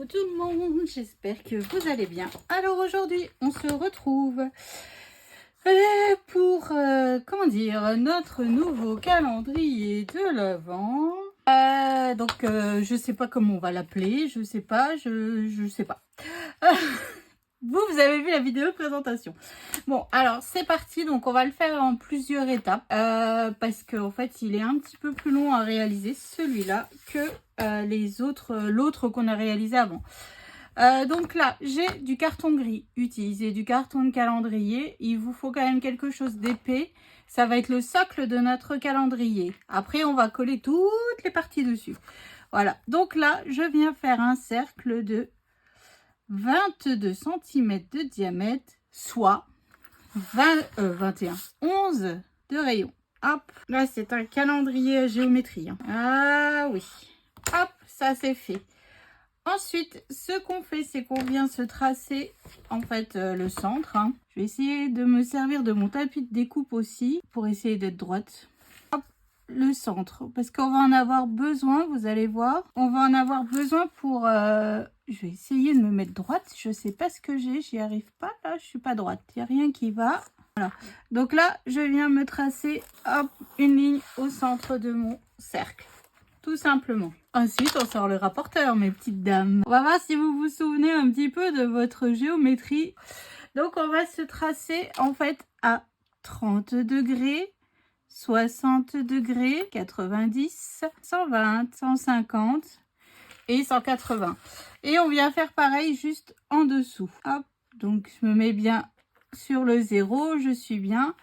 Bonjour tout le monde, j'espère que vous allez bien. Alors aujourd'hui, on se retrouve pour, notre nouveau calendrier de l'Avent. Je sais pas comment on va l'appeler, je sais pas. Vous avez vu la vidéo de présentation. Bon, alors c'est parti. Donc on va le faire en plusieurs étapes parce qu'en fait il est un petit peu plus long à réaliser celui-là que l'autre qu'on a réalisé avant. Donc là, j'ai du carton gris. Utilisez du carton de calendrier. Il vous faut quand même quelque chose d'épais. Ça va être le socle de notre calendrier. Après, on va coller toutes les parties dessus. Voilà. Donc là, je viens faire un cercle de 22 cm de diamètre, soit 11 de rayon. Hop, là, c'est un calendrier à géométrie. Hein. Ah oui. Hop, ça c'est fait. Ensuite, ce qu'on fait, c'est qu'on vient se tracer en fait le centre. Hein. Je vais essayer de me servir de mon tapis de découpe aussi pour essayer d'être droite. Hop, le centre, parce qu'on va en avoir besoin, vous allez voir. On va en avoir besoin pour... Je vais essayer de me mettre droite. Je sais pas ce que j'ai, j'y arrive pas. Là, je suis pas droite. Il n'y a rien qui va. Voilà. Donc là, je viens me tracer hop, une ligne au centre de mon cercle. Tout simplement. Ensuite, on sort le rapporteur, mes petites dames. On va voir si vous vous souvenez un petit peu de votre géométrie. Donc, on va se tracer en fait à 30 degrés, 60 degrés, 90, 120, 150 et 180. Et on vient faire pareil juste en dessous. Hop, donc je me mets bien sur le 0, je suis bien.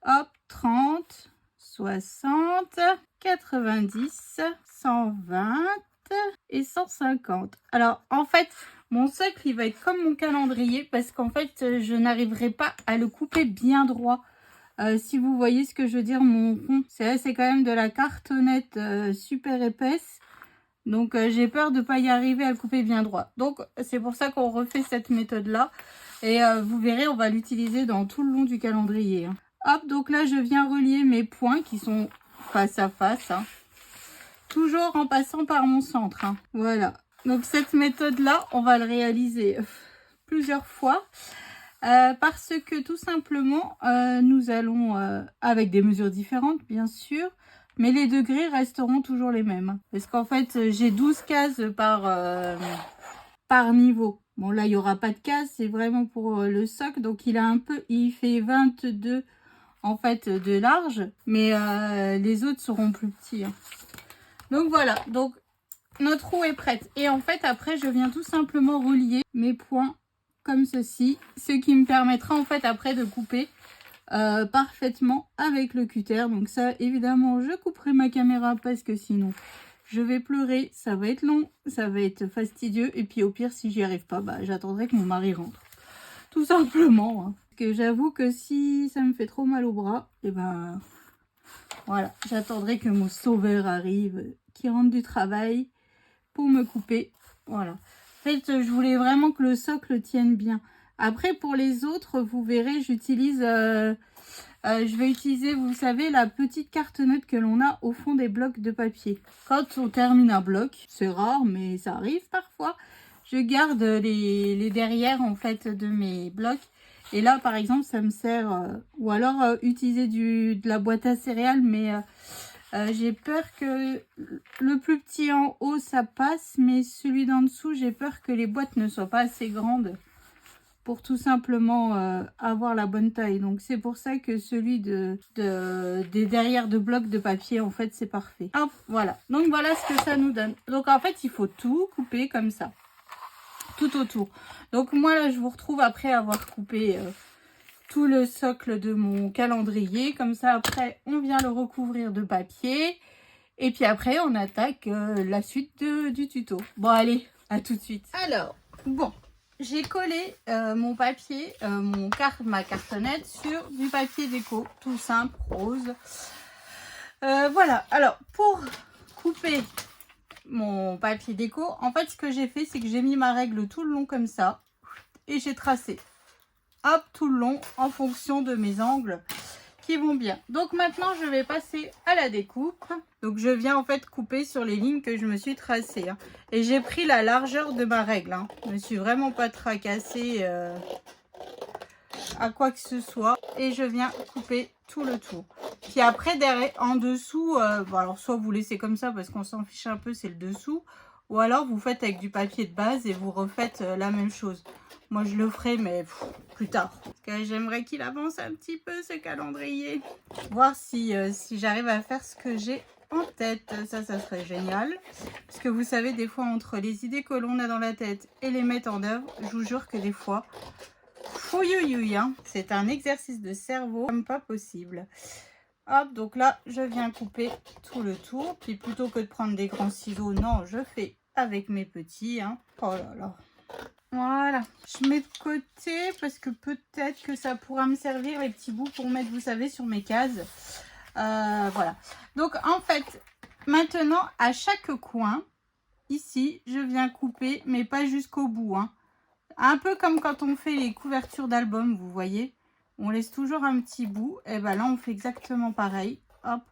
Hop, 30, 60, 90, 120 et 150. Alors, en fait, mon socle, il va être comme mon calendrier parce qu'en fait, je n'arriverai pas à le couper bien droit. Si vous voyez ce que je veux dire, mon rond, c'est quand même de la cartonnette super épaisse. Donc, j'ai peur de ne pas y arriver à le couper bien droit. Donc, c'est pour ça qu'on refait cette méthode-là. Et vous verrez, on va l'utiliser dans tout le long du calendrier. Hein. Hop, donc là, je viens relier mes points qui sont face à face. Hein. Toujours en passant par mon centre. Hein. Voilà. Donc, cette méthode-là, on va le réaliser plusieurs fois. Parce que tout simplement, nous allons, avec des mesures différentes, bien sûr, mais les degrés resteront toujours les mêmes. Parce qu'en fait, j'ai 12 cases par niveau. Bon, là, il n'y aura pas de cases, c'est vraiment pour le socle. Donc, il fait 22 en fait de large, mais les autres seront plus petits. Hein. Donc voilà, donc notre roue est prête. Et en fait, après, je viens tout simplement relier mes points comme ceci, ce qui me permettra en fait après de couper parfaitement avec le cutter. Donc ça, évidemment, je couperai ma caméra parce que sinon, je vais pleurer. Ça va être long, ça va être fastidieux. Et puis au pire, si j'y arrive pas, bah, j'attendrai que mon mari rentre. Tout simplement. Hein. Que j'avoue que si ça me fait trop mal au bras, et ben voilà, j'attendrai que mon sauveur arrive, qui rentre du travail pour me couper. Voilà. En fait, je voulais vraiment que le socle tienne bien. Après, pour les autres, vous verrez, je vais utiliser, vous savez, la petite cartonnette que l'on a au fond des blocs de papier. Quand on termine un bloc, c'est rare, mais ça arrive parfois, je garde les derrière, en fait, de mes blocs. Et là, par exemple, ça me sert... ou alors, utiliser de la boîte à céréales, mais... j'ai peur que le plus petit en haut, ça passe, mais celui d'en dessous, j'ai peur que les boîtes ne soient pas assez grandes pour tout simplement avoir la bonne taille. Donc, c'est pour ça que celui des derrière de blocs de papier, en fait, c'est parfait. Hop, voilà. Donc, voilà ce que ça nous donne. Donc, en fait, il faut tout couper comme ça, tout autour. Donc, moi, là, je vous retrouve après avoir coupé... tout le socle de mon calendrier. Comme ça, après, on vient le recouvrir de papier. Et puis après, on attaque la suite du tuto. Bon, allez, à tout de suite. Alors, bon, j'ai collé mon papier, ma cartonnette sur du papier déco. Tout simple, rose. Voilà, alors, pour couper mon papier déco, en fait, ce que j'ai fait, c'est que j'ai mis ma règle tout le long comme ça. Et j'ai tracé. Hop, tout le long en fonction de mes angles qui vont bien. Donc maintenant je vais passer à la découpe. Donc je viens en fait couper sur les lignes que je me suis tracées. Hein. Et j'ai pris la largeur de ma règle. Hein. Je me suis vraiment pas tracassée à quoi que ce soit. Et je viens couper tout le tour. Puis après derrière, en dessous, bon, alors soit vous laissez comme ça parce qu'on s'en fiche un peu, c'est le dessous. Ou alors vous faites avec du papier de base et vous refaites la même chose. Moi je le ferai mais plus tard. Parce que j'aimerais qu'il avance un petit peu ce calendrier. Voir si j'arrive à faire ce que j'ai en tête. Ça serait génial. Parce que vous savez, des fois entre les idées que l'on a dans la tête et les mettre en œuvre, je vous jure que des fois, fouillouille, hein. C'est un exercice de cerveau comme pas possible. Hop, donc là, je viens couper tout le tour. Puis plutôt que de prendre des grands ciseaux, non, je fais avec mes petits. Hein. Oh là là. Voilà. Je mets de côté parce que peut-être que ça pourra me servir les petits bouts pour mettre, vous savez, sur mes cases. Voilà. Donc, en fait, maintenant, à chaque coin, ici, je viens couper, mais pas jusqu'au bout. Hein. Un peu comme quand on fait les couvertures d'albums, vous voyez. On laisse toujours un petit bout. Et bien là, on fait exactement pareil. Hop,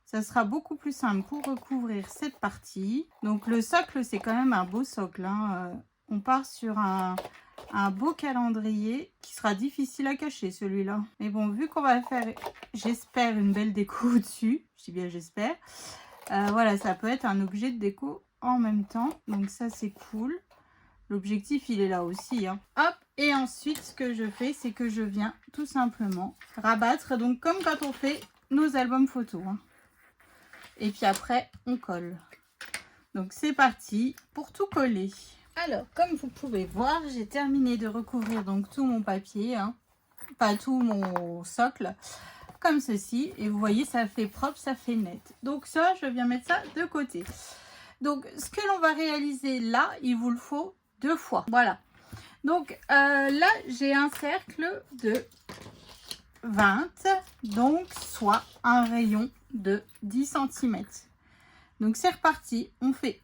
ça sera beaucoup plus simple pour recouvrir cette partie. Donc le socle, c'est quand même un beau socle. Hein. On part sur un beau calendrier qui sera difficile à cacher, celui-là. Mais bon, vu qu'on va faire, j'espère, une belle déco au-dessus. Je dis bien j'espère. Voilà, ça peut être un objet de déco en même temps. Donc ça, c'est cool. L'objectif, il est là aussi. Hein. Hop, et ensuite, ce que je fais, c'est que je viens tout simplement rabattre. Donc, comme quand on fait nos albums photos. Hein. Et puis après, on colle. Donc, c'est parti pour tout coller. Alors, comme vous pouvez voir, j'ai terminé de recouvrir donc tout mon papier. Hein. Pas tout mon socle. Comme ceci. Et vous voyez, ça fait propre, ça fait net. Donc, ça, je viens mettre ça de côté. Donc, ce que l'on va réaliser là, il vous le faut 2 fois. Voilà. Donc, là, j'ai un cercle de 20. Donc, soit un rayon de 10 cm. Donc, c'est reparti. On fait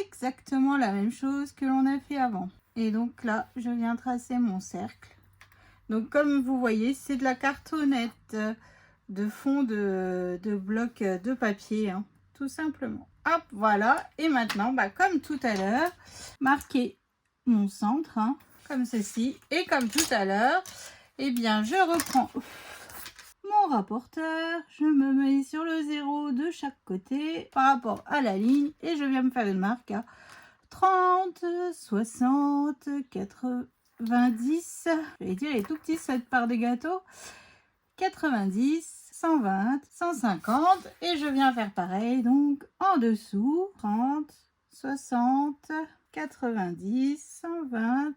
exactement la même chose que l'on a fait avant. Et donc, là, je viens tracer mon cercle. Donc, comme vous voyez, c'est de la cartonnette de fond de bloc de papier, hein, tout simplement. Hop, voilà. Et maintenant, bah, comme tout à l'heure, marquer mon centre, hein, comme ceci. Et comme tout à l'heure, eh bien, je reprends mon rapporteur. Je me mets sur le 0 de chaque côté par rapport à la ligne. Et je viens me faire une marque à 30, 60, 90. Je vais dire, elle est tout petit cette part de gâteau. 90, 120, 150 et je viens faire pareil donc en dessous 30, 60, 90, 120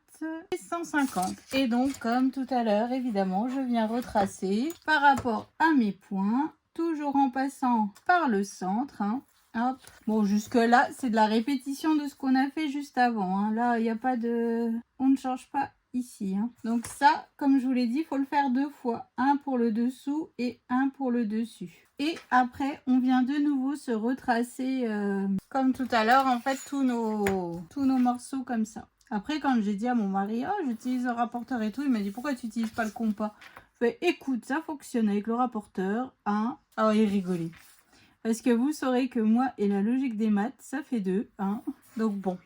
et 150 et donc comme tout à l'heure évidemment je viens retracer par rapport à mes points toujours en passant par le centre. Hein. Hop. Bon, jusque là c'est de la répétition de ce qu'on a fait juste avant. Hein. Là il n'y a pas de, on ne change pas ici. Hein. Donc ça, comme je vous l'ai dit, il faut le faire 2 fois. Un pour le dessous et un pour le dessus. Et après, on vient de nouveau se retracer comme tout à l'heure, en fait, tous nos morceaux comme ça. Après, quand j'ai dit à mon mari, oh, j'utilise le rapporteur et tout, il m'a dit, pourquoi tu n'utilises pas le compas? Je fais, écoute, ça fonctionne avec le rapporteur. Hein. Ah, il rigolait. Parce que vous saurez que moi et la logique des maths, ça fait 2. Hein. Donc bon.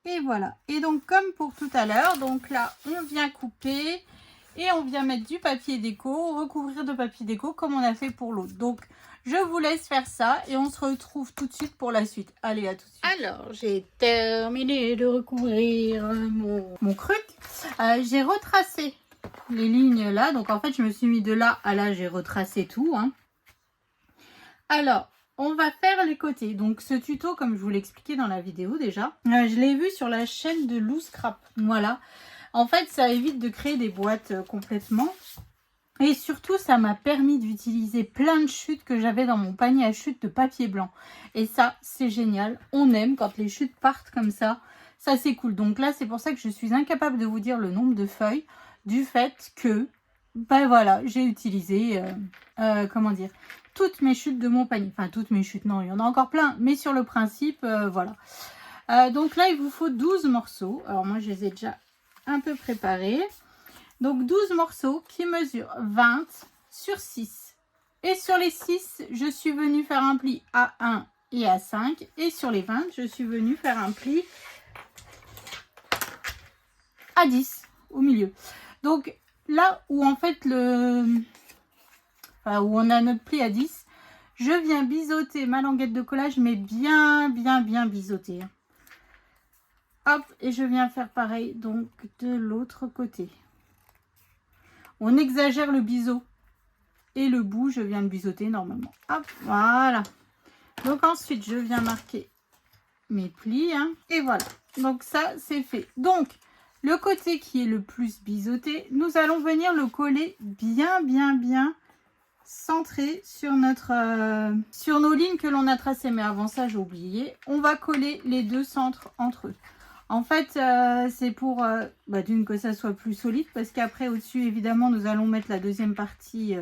Et voilà. Et donc, comme pour tout à l'heure, donc là, on vient couper et on vient mettre du papier déco, recouvrir de papier déco comme on a fait pour l'autre. Donc, je vous laisse faire ça et on se retrouve tout de suite pour la suite. Allez, à tout de suite. Alors, j'ai terminé de recouvrir mon truc. J'ai retracé les lignes là. Donc, en fait, je me suis mis de là à là, j'ai retracé tout. Hein. Alors, on va faire les côtés. Donc, ce tuto, comme je vous l'ai expliqué dans la vidéo déjà, je l'ai vu sur la chaîne de Lou Scrap. Voilà. En fait, ça évite de créer des boîtes complètement. Et surtout, ça m'a permis d'utiliser plein de chutes que j'avais dans mon panier à chutes de papier blanc. Et ça, c'est génial. On aime quand les chutes partent comme ça. Ça, c'est cool. Donc là, c'est pour ça que je suis incapable de vous dire le nombre de feuilles. Du fait que, ben voilà, j'ai utilisé, comment dire, toutes mes chutes de mon panier. Enfin, toutes mes chutes, non, il y en a encore plein. Mais sur le principe, voilà. Donc là, il vous faut 12 morceaux. Alors moi, je les ai déjà un peu préparés. Donc 12 morceaux qui mesurent 20 sur 6. Et sur les 6, je suis venue faire un pli à 1 et à 5. Et sur les 20, je suis venue faire un pli à 10 au milieu. Donc là où en fait où on a notre pli à 10, je viens biseauter ma languette de collage, mais bien biseauter. Hop, et je viens faire pareil donc de l'autre côté. On exagère le biseau et le bout, je viens le biseauter normalement. Hop, voilà. Donc ensuite, je viens marquer mes plis. Hein, et voilà. Donc ça, c'est fait. Donc, le côté qui est le plus biseauté, nous allons venir le coller bien centré sur sur nos lignes que l'on a tracées. Mais avant ça, j'ai oublié. On va coller les deux centres entre eux. En fait, c'est pour d'une que ça soit plus solide, parce qu'après au-dessus, évidemment, nous allons mettre la deuxième partie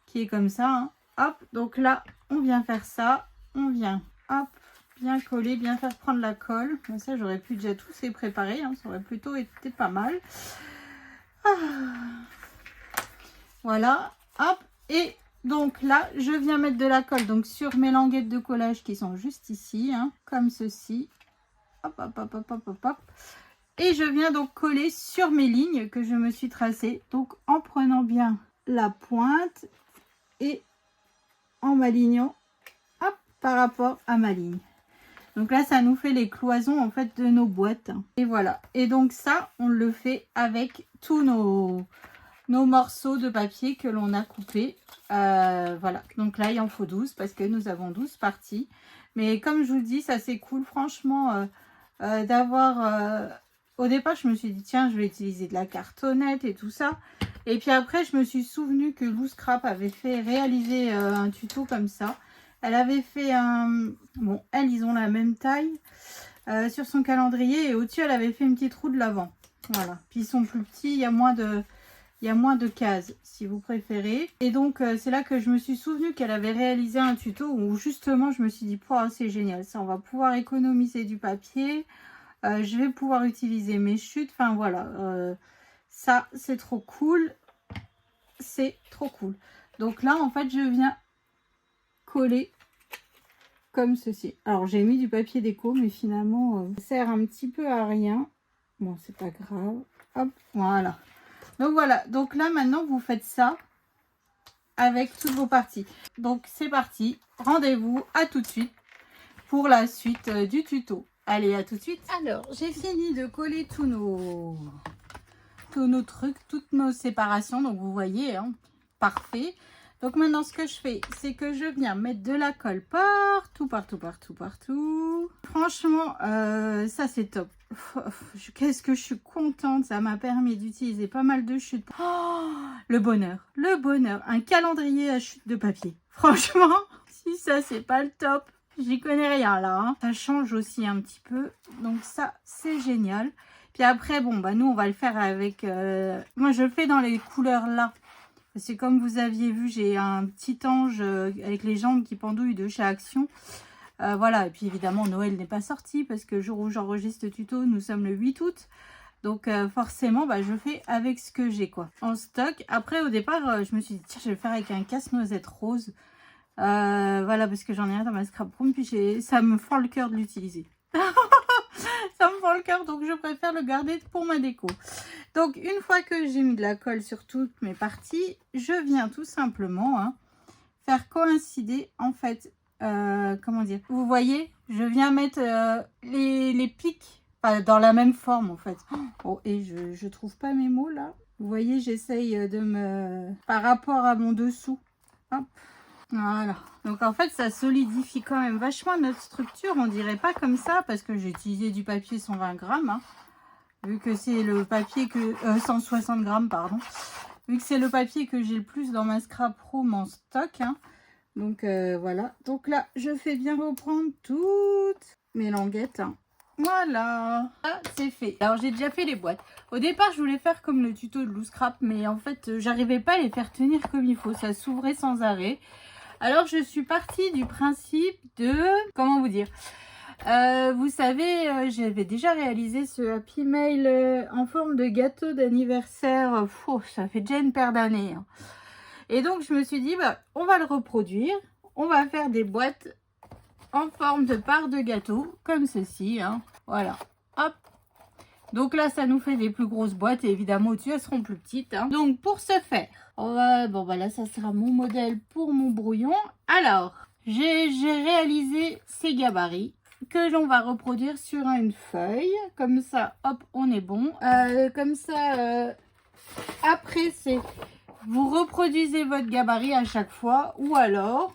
qui est comme ça. Hein. Hop, donc là, on vient faire ça. On vient, hop, bien coller, bien faire prendre la colle. Comme ça, j'aurais pu déjà tous les préparer. Hein, ça aurait plutôt été pas mal. Ah. Voilà, hop. Et donc là, je viens mettre de la colle donc sur mes languettes de collage qui sont juste ici, hein, comme ceci. Hop, hop, hop, hop, hop, hop, hop. Et je viens donc coller sur mes lignes que je me suis tracées. Donc en prenant bien la pointe et en m'alignant par rapport à ma ligne. Donc là, ça nous fait les cloisons en fait de nos boîtes. Et voilà. Et donc ça, on le fait avec tous nos morceaux de papier que l'on a coupés. Voilà. Donc là, il en faut 12 parce que nous avons 12 parties. Mais comme je vous dis, ça c'est cool franchement d'avoir... Au départ, je me suis dit, tiens, je vais utiliser de la cartonnette et tout ça. Et puis après, je me suis souvenu que Lou Scrap avait fait réaliser un tuto comme ça. Elle avait fait un... Bon, elles, ils ont la même taille sur son calendrier. Et au-dessus, elle avait fait une petite roue de l'avant. Voilà. Puis ils sont plus petits, il y a moins de cases, si vous préférez. Et donc, c'est là que je me suis souvenu qu'elle avait réalisé un tuto où justement, je me suis dit, oh, c'est génial. Ça, on va pouvoir économiser du papier. Je vais pouvoir utiliser mes chutes. Enfin, voilà. Ça, c'est trop cool. C'est trop cool. Donc là, en fait, je viens coller comme ceci. Alors j'ai mis du papier déco, mais finalement ça sert un petit peu à rien. Bon, c'est pas grave. Hop, voilà. Donc voilà, donc là maintenant vous faites ça avec toutes vos parties. Donc c'est parti, rendez-vous à tout de suite pour la suite du tuto. Allez, à tout de suite. Alors j'ai fini de coller tous nos trucs, toutes nos séparations. Donc vous voyez, hein, parfait. Donc maintenant, ce que je fais, c'est que je viens mettre de la colle partout. Franchement, ça c'est top. Qu'est-ce que je suis contente. Ça m'a permis d'utiliser pas mal de chutes. Oh, le bonheur. Un calendrier à chute de papier. Franchement, si ça c'est pas le top, j'y connais rien là. Hein. Ça change aussi un petit peu. Donc ça, c'est génial. Puis après, bon, bah nous, on va le faire avec... Moi, je le fais dans les couleurs là. C'est comme vous aviez vu, j'ai un petit ange avec les jambes qui pendouillent de chez Action. Voilà, et puis évidemment, Noël n'est pas sorti parce que le jour où j'enregistre ce tuto, nous sommes le 8 août. Donc forcément, bah, je fais avec ce que j'ai quoi en stock. Après, au départ, je me suis dit, tiens, je vais le faire avec un casse-noisette rose. Voilà, parce que j'en ai un dans ma scrap room. Puis ça me fend le cœur de l'utiliser. Ça me fend le cœur, donc je préfère le garder pour ma déco. Donc, une fois que j'ai mis de la colle sur toutes mes parties, je viens tout simplement faire coïncider, en fait, comment dire, vous voyez, je viens mettre les pics dans la même forme, en fait. Oh, et je trouve pas mes mots, là. Vous voyez, j'essaye de me... Par rapport à mon dessous. Hop. Voilà. Donc, en fait, ça solidifie quand même vachement notre structure. On dirait pas comme ça, parce que j'ai utilisé du papier 120 grammes, hein. Vu que c'est le papier que... 160 grammes, pardon. Vu que c'est le papier que j'ai le plus dans ma scrap room en stock. Hein. Donc, voilà. Donc là, je fais bien reprendre toutes mes languettes. Hein. Voilà. Ah, c'est fait. Alors, j'ai déjà fait les boîtes. Au départ, je voulais faire comme le tuto de Lou Scrap. Mais en fait, j'arrivais pas à les faire tenir comme il faut. Ça s'ouvrait sans arrêt. Alors, je suis partie du principe de... Comment vous dire ? Vous savez, j'avais déjà réalisé ce Happy Mail en forme de gâteau d'anniversaire. Ça fait déjà une paire d'années. Hein. Et donc, je me suis dit, bah, on va le reproduire. On va faire des boîtes en forme de part de gâteau, comme ceci. Hein. Voilà. Hop. Donc là, ça nous fait des plus grosses boîtes. Et évidemment, au-dessus, elles seront plus petites. Hein. Donc, pour ce faire, on va... Bon, bah là, ça sera mon modèle pour mon brouillon. Alors, j'ai réalisé ces gabarits que l'on va reproduire sur une feuille. Comme ça, hop, on est bon. Comme ça, après, c'est... Vous reproduisez votre gabarit à chaque fois. Ou alors,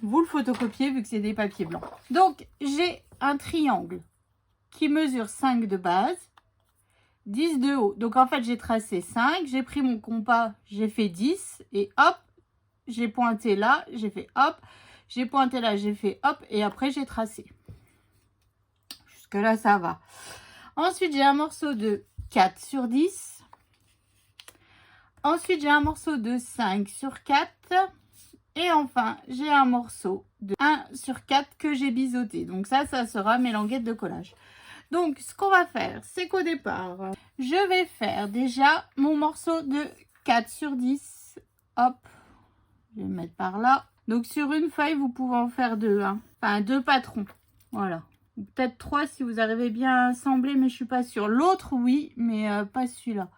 vous le photocopiez vu que c'est des papiers blancs. Donc, j'ai un triangle qui mesure 5 de base, 10 de haut. Donc, en fait, j'ai tracé 5. J'ai pris mon compas, j'ai fait 10. Et hop, j'ai pointé là, j'ai fait hop. J'ai pointé là, j'ai fait hop. Et après, j'ai tracé. Jusque là, ça va. Ensuite, j'ai un morceau de 4 sur 10. Ensuite, j'ai un morceau de 5 sur 4. Et enfin, j'ai un morceau de 1 sur 4 que j'ai biseauté. Donc ça sera mes languettes de collage. Donc, ce qu'on va faire, c'est qu'au départ, je vais faire déjà mon morceau de 4 sur 10. Hop, je vais le mettre par là. Donc, sur une feuille, vous pouvez en faire 2. Hein. Enfin, 2 patrons. Voilà. Peut-être 3 si vous arrivez bien à assembler, mais je suis pas sûre. L'autre, oui, mais pas celui-là.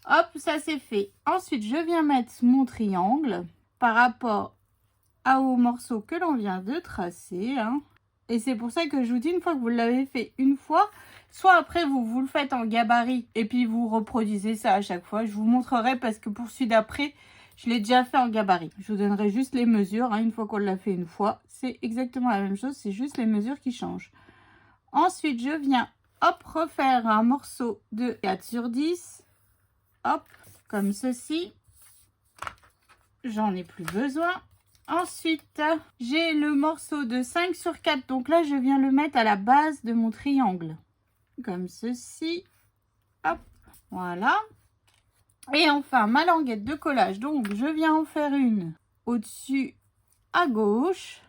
Hop, ça c'est fait. Ensuite, je viens mettre mon triangle par rapport au morceau que l'on vient de tracer. Hein. Et c'est pour ça que je vous dis, une fois que vous l'avez fait une fois, soit après vous le faites en gabarit et puis vous reproduisez ça à chaque fois. Je vous montrerai parce que pour celui d'après, je l'ai déjà fait en gabarit. Je vous donnerai juste les mesures. Hein, une fois qu'on l'a fait une fois, c'est exactement la même chose. C'est juste les mesures qui changent. Ensuite, je viens, hop, refaire un morceau de 4 sur 10. Hop, comme ceci. J'en ai plus besoin. Ensuite, j'ai le morceau de 5 sur 4. Donc là, je viens le mettre à la base de mon triangle. Comme ceci. Hop, voilà. Et enfin, ma languette de collage. Donc, je viens en faire une au-dessus à gauche.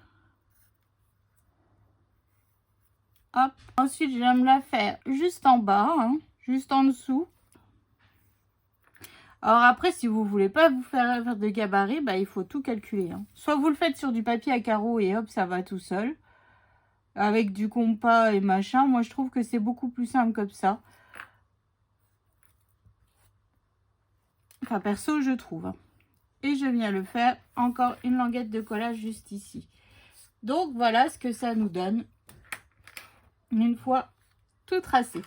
Hop. Ensuite, je vais me la faire juste en bas, hein, juste en dessous. Alors après, si vous voulez pas vous faire de gabarit, bah, il faut tout calculer. Hein. Soit vous le faites sur du papier à carreaux et hop, ça va tout seul. Avec du compas et machin. Moi, je trouve que c'est beaucoup plus simple comme ça. Enfin, perso, je trouve. Hein. Et je viens le faire. Encore une languette de collage juste ici. Donc, voilà ce que ça nous donne. Une fois tout tracé.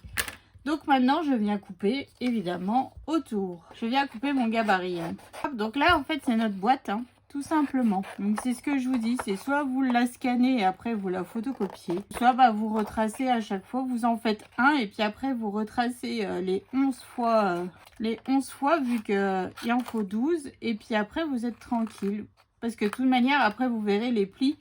Donc maintenant, je viens couper, évidemment, autour. Je viens couper mon gabarit. Hein. Hop, donc là, en fait, c'est notre boîte, hein, tout simplement. Donc, c'est ce que je vous dis. C'est soit vous la scannez et après, vous la photocopiez. Soit bah, vous retracez à chaque fois. Vous en faites un et puis après, vous retracez les 11 fois. Vu qu'il en faut 12. Et puis après, vous êtes tranquille. Parce que de toute manière, après, vous verrez les plis.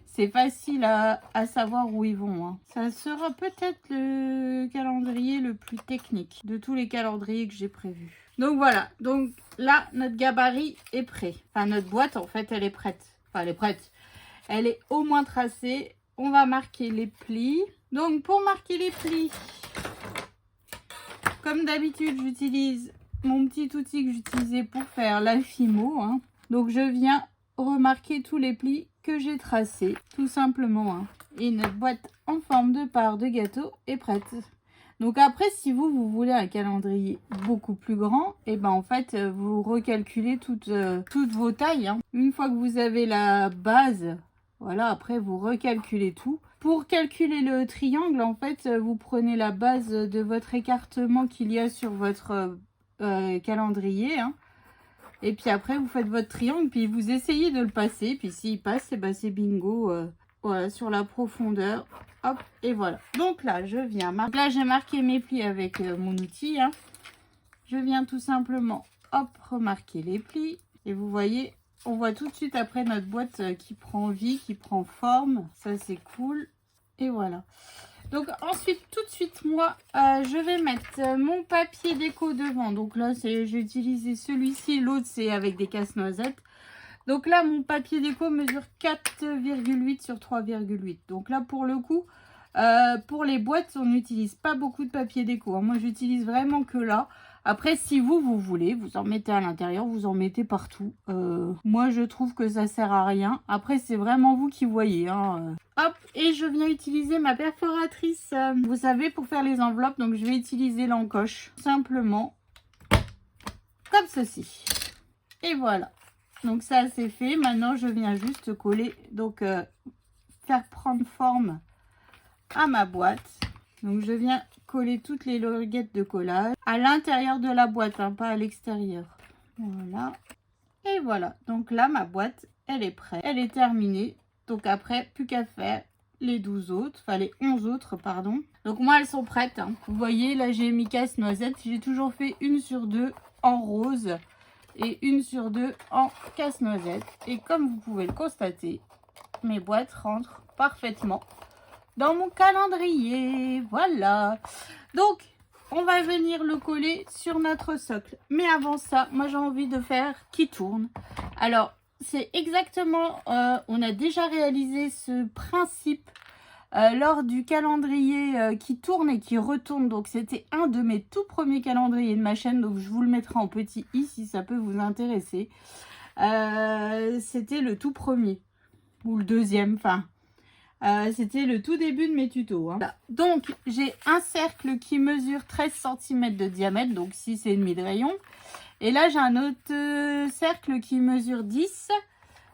C'est facile à savoir où ils vont. Hein. Ça sera peut-être le calendrier le plus technique de tous les calendriers que j'ai prévus. Donc voilà. Donc là, notre gabarit est prêt. Enfin, notre boîte, en fait, elle est prête. Enfin, elle est prête. Elle est au moins tracée. On va marquer les plis. Donc, pour marquer les plis, comme d'habitude, j'utilise mon petit outil que j'utilisais pour faire la Fimo. Hein. Donc, je viens remarquer tous les plis que j'ai tracés, tout simplement. Hein. Et notre boîte en forme de part de gâteau est prête. Donc après, si vous voulez un calendrier beaucoup plus grand, et ben en fait, vous recalculez toutes vos tailles. Hein. Une fois que vous avez la base, voilà, après vous recalculez tout. Pour calculer le triangle, en fait, vous prenez la base de votre écartement qu'il y a sur votre calendrier. Hein. Et puis après, vous faites votre triangle, puis vous essayez de le passer. Puis s'il passe, eh ben, c'est bingo. Voilà, sur la profondeur. Hop, et voilà. Donc là, je viens marquer. Là, j'ai marqué mes plis avec mon outil. Hein. Je viens tout simplement, hop, remarquer les plis. Et vous voyez, on voit tout de suite après notre boîte qui prend vie, qui prend forme. Ça, c'est cool. Et voilà. Donc ensuite, tout de suite, moi, je vais mettre mon papier déco devant. Donc là, j'ai utilisé celui-ci. L'autre, c'est avec des casse-noisettes. Donc là, mon papier déco mesure 4,8 sur 3,8. Donc là, pour le coup, pour les boîtes, on n'utilise pas beaucoup de papier déco. Hein. Moi, j'utilise vraiment que là. Après, si vous voulez, vous en mettez à l'intérieur, vous en mettez partout. Moi, je trouve que ça sert à rien. Après, c'est vraiment vous qui voyez. Hein. Hop, et je viens utiliser ma perforatrice, vous savez, pour faire les enveloppes. Donc, je vais utiliser l'encoche, simplement, comme ceci. Et voilà. Donc, ça, c'est fait. Maintenant, je viens juste coller, donc, faire prendre forme à ma boîte. Donc, je viens coller toutes les languettes de collage à l'intérieur de la boîte, hein, pas à l'extérieur. Voilà. Et voilà. Donc là, ma boîte, elle est prête. Elle est terminée. Donc après, plus qu'à faire les 12 autres. Enfin, les 11 autres, pardon. Donc moi, elles sont prêtes. Hein. Vous voyez, là, j'ai mis casse-noisette. J'ai toujours fait 1 sur 2 en rose et 1 sur 2 en casse-noisette. Et comme vous pouvez le constater, mes boîtes rentrent parfaitement dans mon calendrier. Voilà. Donc, on va venir le coller sur notre socle. Mais avant ça, moi, j'ai envie de faire qui tourne. Alors, c'est exactement... on a déjà réalisé ce principe lors du calendrier qui tourne et qui retourne. Donc, c'était un de mes tout premiers calendriers de ma chaîne. Donc, je vous le mettrai en petit i si ça peut vous intéresser. C'était le tout premier. Ou le deuxième, enfin... c'était le tout début de mes tutos. Hein. Donc, j'ai un cercle qui mesure 13 cm de diamètre, donc 6,5 de rayon. Et là, j'ai un autre cercle qui mesure 10,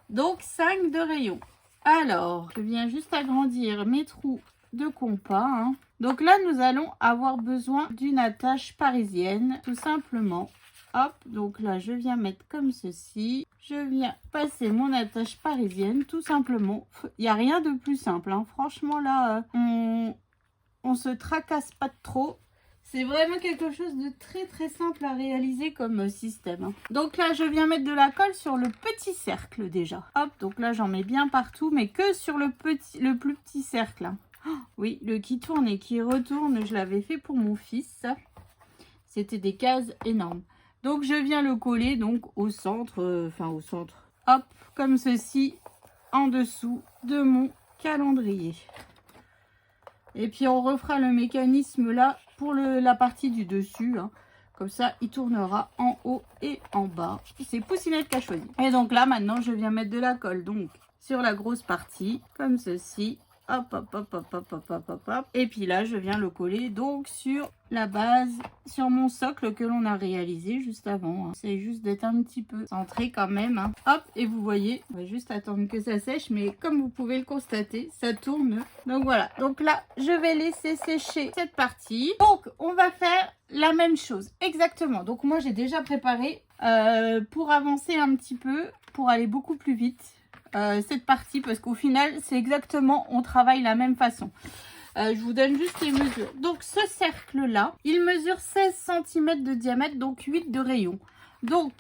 donc 5 de rayon. Alors, je viens juste agrandir mes trous de compas. Hein. Donc là, nous allons avoir besoin d'une attache parisienne, tout simplement. Hop, donc là, je viens mettre comme ceci. Je viens passer mon attache parisienne, tout simplement. Il n'y a rien de plus simple. Hein. Franchement, là, on se tracasse pas trop. C'est vraiment quelque chose de très, très simple à réaliser comme système. Hein. Donc là, je viens mettre de la colle sur le petit cercle déjà. Hop, donc là, j'en mets bien partout, mais que sur le plus petit cercle. Hein. Oh, oui, le qui tourne et qui retourne, je l'avais fait pour mon fils. C'était des cases énormes. Donc, je viens le coller donc au centre, au centre, hop, comme ceci, en dessous de mon calendrier. Et puis, on refera le mécanisme là pour la partie du dessus. Hein. Comme ça, il tournera en haut et en bas. C'est Poussinette qui a choisi. Et donc là, maintenant, je viens mettre de la colle donc sur la grosse partie, comme ceci. Hop, hop, hop, hop, hop, hop, hop, hop, hop. Et puis là, je viens le coller donc sur la base, sur mon socle que l'on a réalisé juste avant. Hein. C'est juste d'être un petit peu centré quand même. Hein. Hop, et vous voyez, on va juste attendre que ça sèche. Mais comme vous pouvez le constater, ça tourne. Donc voilà. Donc là, je vais laisser sécher cette partie. Donc, on va faire la même chose. Exactement. Donc moi, j'ai déjà préparé pour avancer un petit peu, pour aller beaucoup plus vite. Cette partie parce qu'au final c'est exactement, on travaille la même façon. Je vous donne juste les mesures. Donc ce cercle là, il mesure 16 cm de diamètre, donc 8 de rayon. Donc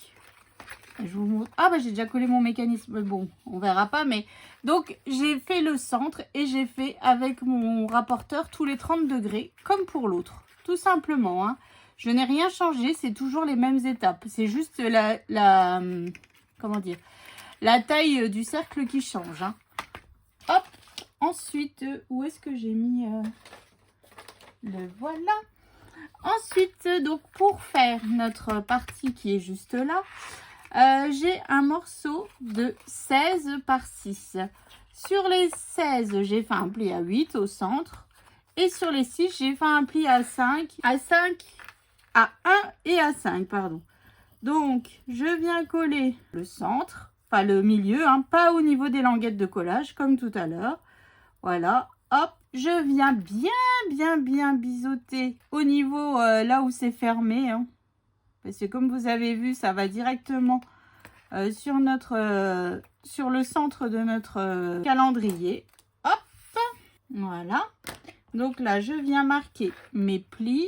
je vous montre. Ah bah j'ai déjà collé mon mécanisme, bon on verra pas, mais donc j'ai fait le centre et j'ai fait avec mon rapporteur tous les 30 degrés comme pour l'autre, tout simplement. Hein. Je n'ai rien changé, c'est toujours les mêmes étapes, c'est juste comment dire, la taille du cercle qui change. Hein. Hop. Ensuite, où est-ce que j'ai mis le voilà. Ensuite, donc pour faire notre partie qui est juste là, j'ai un morceau de 16 par 6. Sur les 16, j'ai fait un pli à 8 au centre. Et sur les 6, j'ai fait un pli à 5, à 1 et à 5, pardon. Donc, je viens coller le centre. Pas le milieu, hein, pas au niveau des languettes de collage, comme tout à l'heure. Voilà, hop, je viens bien biseauter au niveau là où c'est fermé. Hein, parce que comme vous avez vu, ça va directement sur le centre de notre calendrier. Hop, voilà. Donc là, je viens marquer mes plis.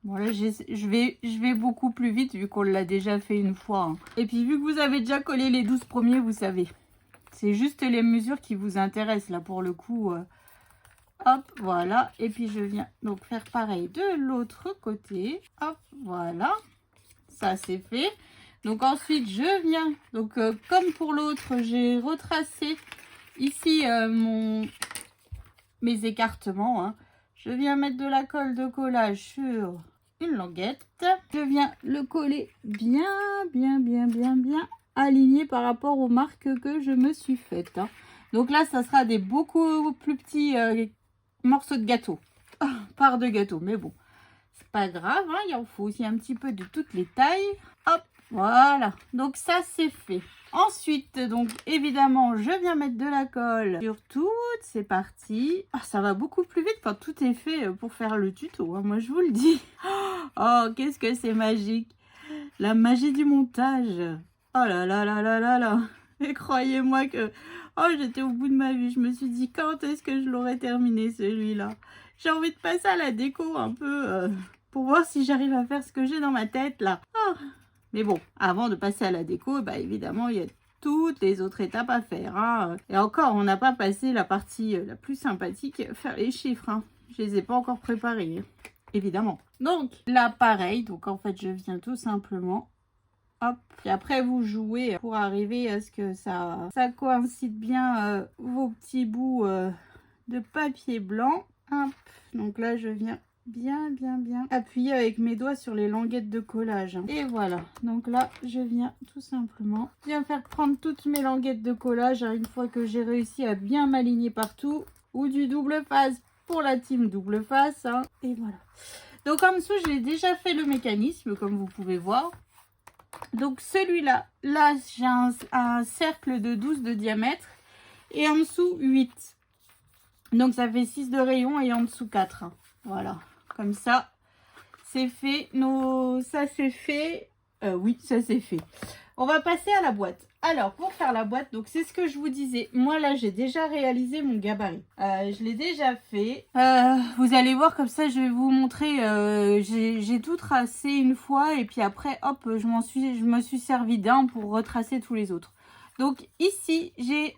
Voilà, je vais beaucoup plus vite vu qu'on l'a déjà fait une fois. Hein. Et puis vu que vous avez déjà collé les 12 premiers, vous savez. C'est juste les mesures qui vous intéressent là pour le coup. Hop, voilà. Et puis je viens donc faire pareil de l'autre côté. Hop, voilà. Ça c'est fait. Donc ensuite je viens, donc comme pour l'autre, j'ai retracé ici mes écartements. Hein. Je viens mettre de la colle de collage sur une languette. Je viens le coller bien aligné par rapport aux marques que je me suis faites. Hein. Donc là, ça sera des beaucoup plus petits morceaux de gâteau. Part de gâteau, mais bon, c'est pas grave. Hein, il en faut aussi un petit peu de toutes les tailles. Hop, voilà. Donc ça, c'est fait. Ensuite, donc évidemment, je viens mettre de la colle sur toutes ces parties. Ah, ça va beaucoup plus vite quand tout est fait pour faire le tuto. Hein, moi, je vous le dis. Oh, qu'est-ce que c'est magique. La magie du montage. Oh là là là là là là. Et croyez-moi que... Oh, j'étais au bout de ma vie. Je me suis dit, quand est-ce que je l'aurais terminé, celui-là? J'ai envie de passer à la déco un peu pour voir si j'arrive à faire ce que j'ai dans ma tête, là. Oh. Mais bon, avant de passer à la déco, bah évidemment, il y a toutes les autres étapes à faire. Hein. Et encore, on n'a pas passé la partie la plus sympathique, faire les chiffres. Hein. Je les ai pas encore préparés, évidemment. Donc, là, pareil. Donc, en fait, je viens tout simplement... Hop. Et après, vous jouez pour arriver à ce que ça coïncide bien vos petits bouts de papier blanc. Hop. Donc là, je viens bien appuyer avec mes doigts sur les languettes de collage. Hein. Et voilà. Donc là, je viens tout simplement bien faire prendre toutes mes languettes de collage hein, une fois que j'ai réussi à bien m'aligner partout. Ou du double face pour la team double face. Hein. Et voilà. Donc en dessous, j'ai déjà fait le mécanisme, comme vous pouvez voir. Donc celui-là, là, j'ai un cercle de 12 de diamètre et en dessous 8. Donc ça fait 6 de rayon et en dessous 4. Hein. Voilà, comme ça, c'est fait. Ça c'est fait. Oui, ça c'est fait. On va passer à la boîte. Alors, pour faire la boîte, donc c'est ce que je vous disais. Moi, là, j'ai déjà réalisé mon gabarit. Je l'ai déjà fait. Vous allez voir, comme ça, je vais vous montrer. J'ai tout tracé une fois. Et puis après, hop, je me suis servi d'un pour retracer tous les autres. Donc, ici, j'ai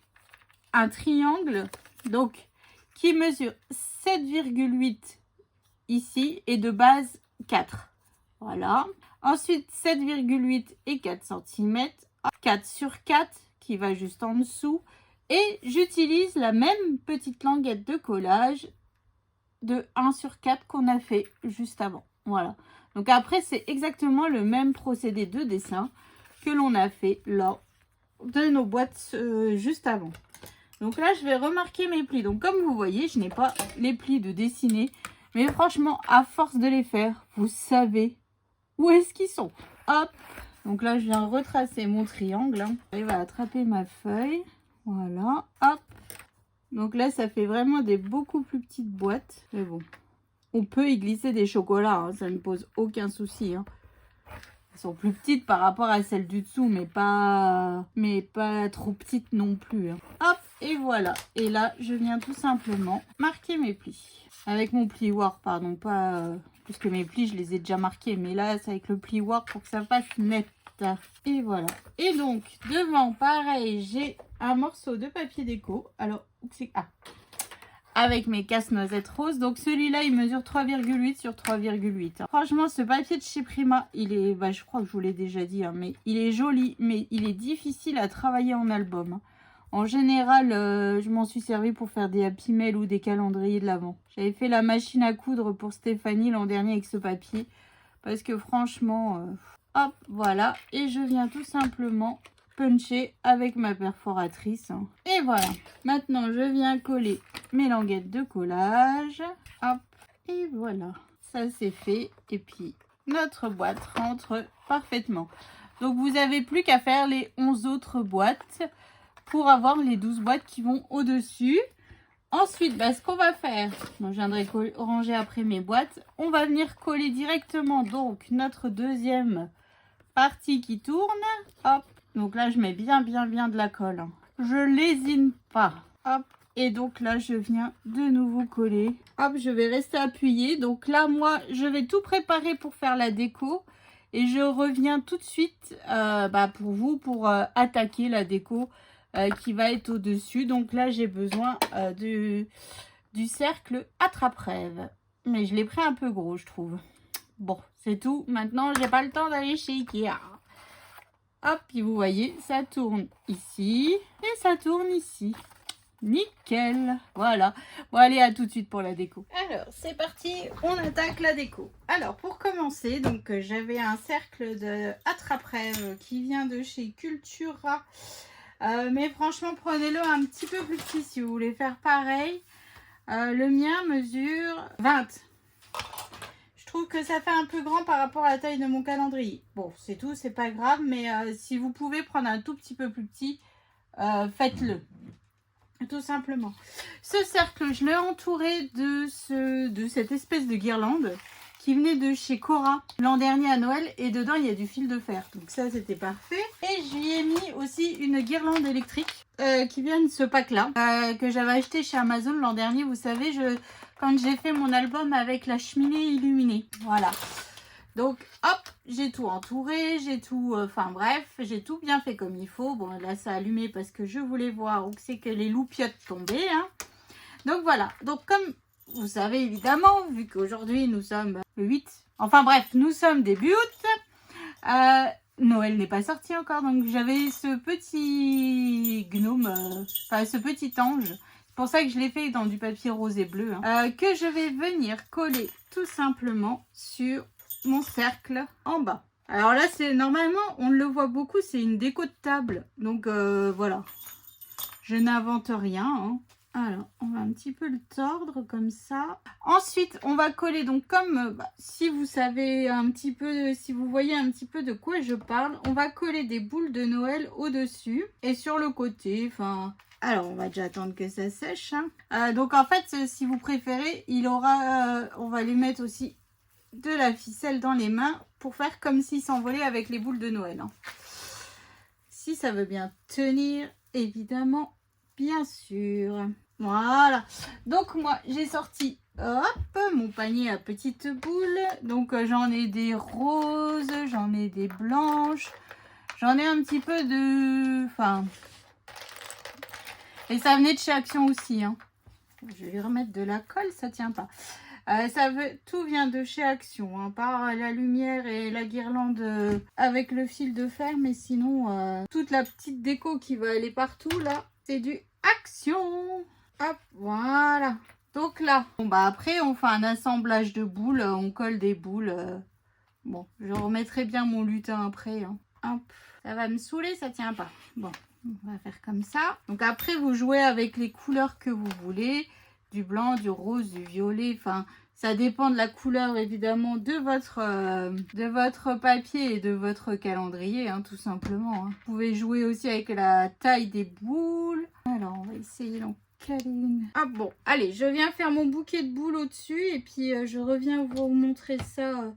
un triangle donc qui mesure 7,8 ici et de base 4. Voilà. Ensuite, 7,8 et 4 cm. 4 sur 4 qui va juste en dessous. Et j'utilise la même petite languette de collage de 1 sur 4 qu'on a fait juste avant. Voilà. Donc après, c'est exactement le même procédé de dessin que l'on a fait lors de nos boîtes juste avant. Donc là, je vais remarquer mes plis. Donc comme vous voyez, je n'ai pas les plis de dessiner. Mais franchement, à force de les faire, vous savez où est-ce qu'ils sont. Hop. Donc là, je viens retracer mon triangle. Hein. J'arrive à attraper ma feuille. Voilà. Hop. Donc là, ça fait vraiment des beaucoup plus petites boîtes. Mais bon, on peut y glisser des chocolats. Hein. Ça ne pose aucun souci. Hein. Elles sont plus petites par rapport à celles du dessous, mais pas trop petites non plus. Hein. Hop. Et voilà. Et là, je viens tout simplement marquer mes plis. Avec mon plioir, pardon, pas... puisque mes plis, je les ai déjà marqués. Mais là, c'est avec le plioir pour que ça fasse net. Et voilà. Et donc, devant, pareil, j'ai un morceau de papier déco. Alors, c'est... Ah, avec mes casse-noisettes roses. Donc, celui-là, il mesure 3,8 sur 3,8. Franchement, ce papier de chez Prima, il est... Bah, je crois que je vous l'ai déjà dit, hein, mais il est joli. Mais il est difficile à travailler en album. Hein. En général, je m'en suis servi pour faire des Happy Mail ou des calendriers de l'Avent. J'avais fait la machine à coudre pour Stéphanie l'an dernier avec ce papier. Parce que franchement, hop, voilà. Et je viens tout simplement puncher avec ma perforatrice. Hein. Et voilà. Maintenant, je viens coller mes languettes de collage. Hop, et voilà. Ça, c'est fait. Et puis, notre boîte rentre parfaitement. Donc, vous n'avez plus qu'à faire les 11 autres boîtes pour avoir les 12 boîtes qui vont au-dessus. Ensuite, bah, ce qu'on va faire, moi, je viendrai ranger après mes boîtes. On va venir coller directement donc notre deuxième partie qui tourne. Hop, donc là, je mets bien de la colle. Hein. Je lésine pas. Hop, et donc là, je viens de nouveau coller. Hop, je vais rester appuyée. Donc là, moi, je vais tout préparer pour faire la déco. Et je reviens tout de suite pour vous, pour attaquer la déco. Qui va être au-dessus. Donc là, j'ai besoin du cercle attrape-rêve. Mais je l'ai pris un peu gros, je trouve. Bon, c'est tout. Maintenant, j'ai pas le temps d'aller chez Ikea. Hop, puis vous voyez, ça tourne ici et ça tourne ici. Nickel. Voilà. Bon, allez, à tout de suite pour la déco. Alors, c'est parti. On attaque la déco. Alors, pour commencer, donc j'avais un cercle de attrape-rêve qui vient de chez Cultura. Mais franchement, prenez-le un petit peu plus petit si vous voulez faire pareil. Le mien mesure 20. Je trouve que ça fait un peu grand par rapport à la taille de mon calendrier. Bon, c'est tout, c'est pas grave. Mais si vous pouvez prendre un tout petit peu plus petit, faites-le. Tout simplement. Ce cercle, je l'ai entouré de cette espèce de guirlande qui venait de chez Cora l'an dernier à Noël. Et dedans, il y a du fil de fer. Donc ça, c'était parfait. Et je lui ai mis aussi une guirlande électrique qui vient de ce pack-là. Que j'avais acheté chez Amazon l'an dernier. Vous savez, quand j'ai fait mon album avec la cheminée illuminée. Voilà. Donc, hop, j'ai tout entouré, j'ai tout, enfin bref, j'ai tout bien fait comme il faut. Bon, là, ça a allumé parce que je voulais voir où c'est que les loupiottes tombaient. Hein. Donc, voilà. Donc, comme vous savez, évidemment, vu qu'aujourd'hui, nous sommes le 8. Enfin, bref, nous sommes début août. Noël n'est pas sorti encore. Donc, j'avais ce petit gnome, enfin, ce petit ange. C'est pour ça que je l'ai fait dans du papier rose et bleu. Hein, que je vais venir coller tout simplement sur mon cercle en bas. Alors là, c'est normalement, on le voit beaucoup, c'est une déco de table. Donc voilà, je n'invente rien. Hein. Alors, on va un petit peu le tordre comme ça. Ensuite, on va coller, donc comme si vous savez un petit peu, si vous voyez un petit peu de quoi je parle, on va coller des boules de Noël au-dessus et sur le côté, enfin... Alors, on va déjà attendre que ça sèche. Hein. Donc, en fait, si vous préférez, il aura, on va lui mettre aussi de la ficelle dans les mains pour faire comme s'il s'envolait avec les boules de Noël. Hein. Si ça veut bien tenir, évidemment, bien sûr. Voilà. Donc, moi, j'ai sorti, hop, mon panier à petites boules. Donc, j'en ai des roses, j'en ai des blanches, j'en ai un petit peu de... Enfin... Et ça venait de chez Action aussi. Hein. Je vais lui remettre de la colle, ça tient pas. Tout vient de chez Action, hein, par la lumière et la guirlande avec le fil de fer. Mais sinon, toute la petite déco qui va aller partout, là, c'est du Action. Hop, voilà. Donc là, bon, bah après, on fait un assemblage de boules. On colle des boules. Bon, je remettrai bien mon lutin après. Hein. Hop, ça va me saouler, ça tient pas. Bon, on va faire comme ça. Donc après, vous jouez avec les couleurs que vous voulez. Du blanc, du rose, du violet, enfin, ça dépend de la couleur évidemment de votre papier et de votre calendrier, hein, tout simplement. Hein. Vous pouvez jouer aussi avec la taille des boules. Alors, on va essayer d'en caler une. Ah bon, allez, je viens faire mon bouquet de boules au-dessus et puis je reviens vous montrer ça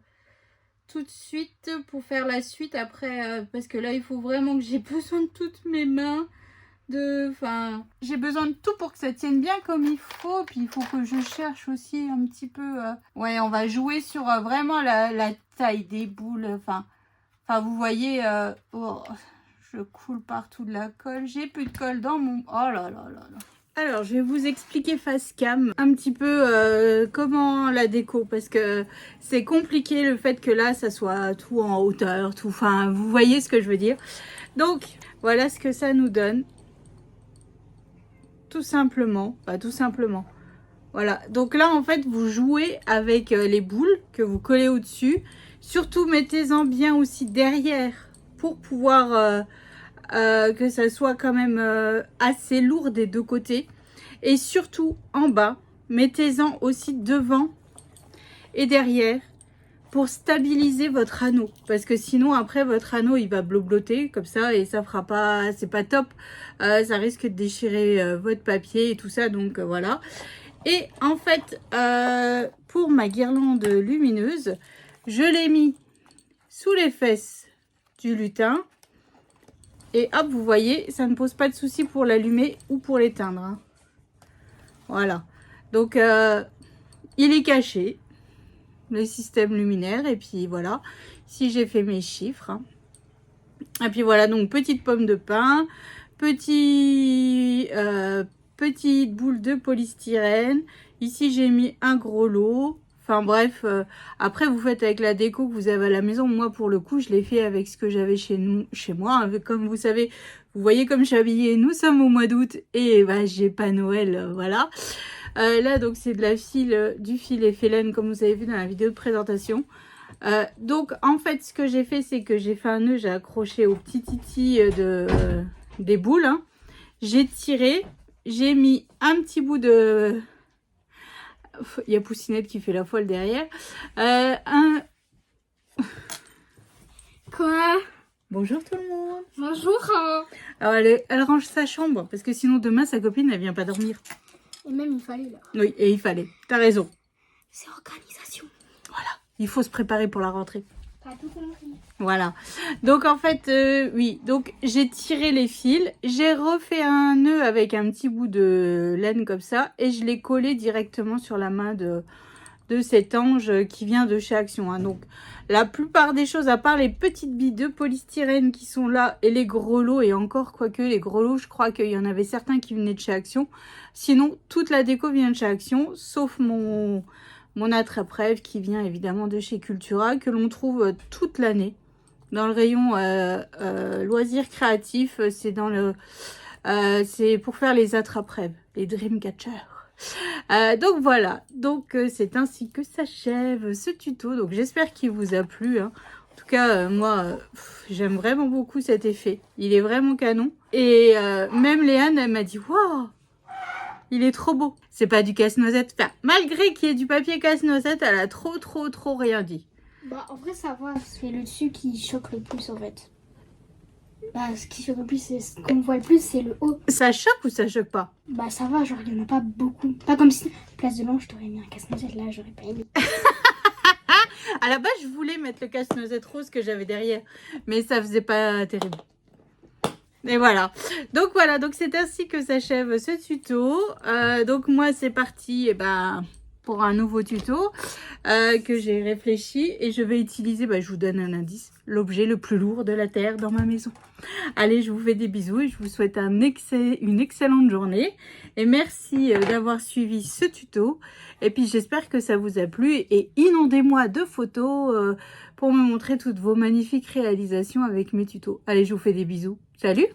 tout de suite pour faire la suite après, parce que là, il faut vraiment que j'ai besoin de toutes mes mains. Enfin, j'ai besoin de tout pour que ça tienne bien comme il faut. Puis il faut que je cherche aussi un petit peu. Ouais, on va jouer sur vraiment la taille des boules. Enfin, vous voyez, oh, je coule partout de la colle. J'ai plus de colle dans mon... Oh là là là là. Alors, je vais vous expliquer face cam un petit peu comment la déco. Parce que c'est compliqué le fait que là, ça soit tout en hauteur. Tout, enfin, vous voyez ce que je veux dire. Donc, voilà ce que ça nous donne. Tout simplement, tout simplement. Voilà, donc là en fait vous jouez avec les boules que vous collez au-dessus. Surtout mettez-en bien aussi derrière pour pouvoir que ça soit quand même assez lourd des deux côtés. Et surtout en bas, mettez-en aussi devant et derrière pour stabiliser votre anneau, parce que sinon après votre anneau il va blobloter comme ça et ça fera pas, c'est pas top, ça risque de déchirer votre papier et tout ça, donc voilà. Et en fait pour ma guirlande lumineuse, je l'ai mis sous les fesses du lutin et hop, vous voyez, ça ne pose pas de souci pour l'allumer ou pour l'éteindre, hein. Voilà, donc il est caché, le système luminaire, et puis voilà, si j'ai fait mes chiffres, hein. Et puis voilà, donc petite pomme de pin, petite boule de polystyrène, ici j'ai mis un gros lot, enfin bref, après vous faites avec la déco que vous avez à la maison. Moi pour le coup je l'ai fait avec ce que j'avais chez moi, comme vous savez, Vous voyez comme je suis habillée, nous sommes au mois d'août et bah, j'ai pas Noël, voilà. Là, donc, c'est de la file, du fil Félène, comme vous avez vu dans la vidéo de présentation. Donc, en fait, ce que j'ai fait, c'est que j'ai fait un nœud, j'ai accroché au petit titi des boules. Hein. J'ai tiré, j'ai mis un petit bout de... Il y a Poussinette qui fait la folle derrière. Quoi? Bonjour tout le monde. Bonjour. Alors, elle range sa chambre, parce que sinon, demain, sa copine, elle vient pas dormir. Et même il fallait là. Oui, et il fallait. T'as raison. C'est organisation. Voilà. Il faut se préparer pour la rentrée. T'as tout compris. Voilà. Donc, en fait, oui. Donc, j'ai tiré les fils. J'ai refait un nœud avec un petit bout de laine comme ça. Et je l'ai collé directement sur la main de cet ange qui vient de chez Action. Hein. Donc, la plupart des choses, à part les petites billes de polystyrène qui sont là et les grelots, et encore, quoique les grelots, je crois qu'il y en avait certains qui venaient de chez Action. Sinon, toute la déco vient de chez Action, sauf mon attrape-rêve qui vient évidemment de chez Cultura, que l'on trouve toute l'année. Dans le rayon loisirs créatifs, c'est dans le... c'est pour faire les attrape-rêves, les Dreamcatchers. Donc voilà, donc c'est ainsi que s'achève ce tuto. Donc j'espère qu'il vous a plu. Hein. En tout cas, moi, j'aime vraiment beaucoup cet effet. Il est vraiment canon. Et même Léane, elle m'a dit, waouh, il est trop beau. C'est pas du casse-noisette. Enfin, malgré qu'il y ait du papier casse-noisette, elle a trop rien dit. Bah en vrai ça va, c'est le dessus qui choque le plus en fait. Bah ce qui choque le plus, c'est ce qu'on voit le plus, c'est le haut. Ça choque ou ça choque pas? Bah ça va, genre il y en a pas beaucoup. Pas comme si, place de l'ange, t'aurais mis un casse-noisette là, j'aurais pas aimé. À la base, je voulais mettre le casse-noisette rose que j'avais derrière, mais ça faisait pas terrible. Et voilà. Donc voilà, donc c'est ainsi que s'achève ce tuto. Donc moi, c'est parti pour un nouveau tuto que j'ai réfléchi et je vais utiliser, je vous donne un indice, l'objet le plus lourd de la Terre dans ma maison. Allez, je vous fais des bisous et je vous souhaite une excellente journée. Et merci d'avoir suivi ce tuto. Et puis, j'espère que ça vous a plu. Et inondez-moi de photos pour me montrer toutes vos magnifiques réalisations avec mes tutos. Allez, je vous fais des bisous. Salut!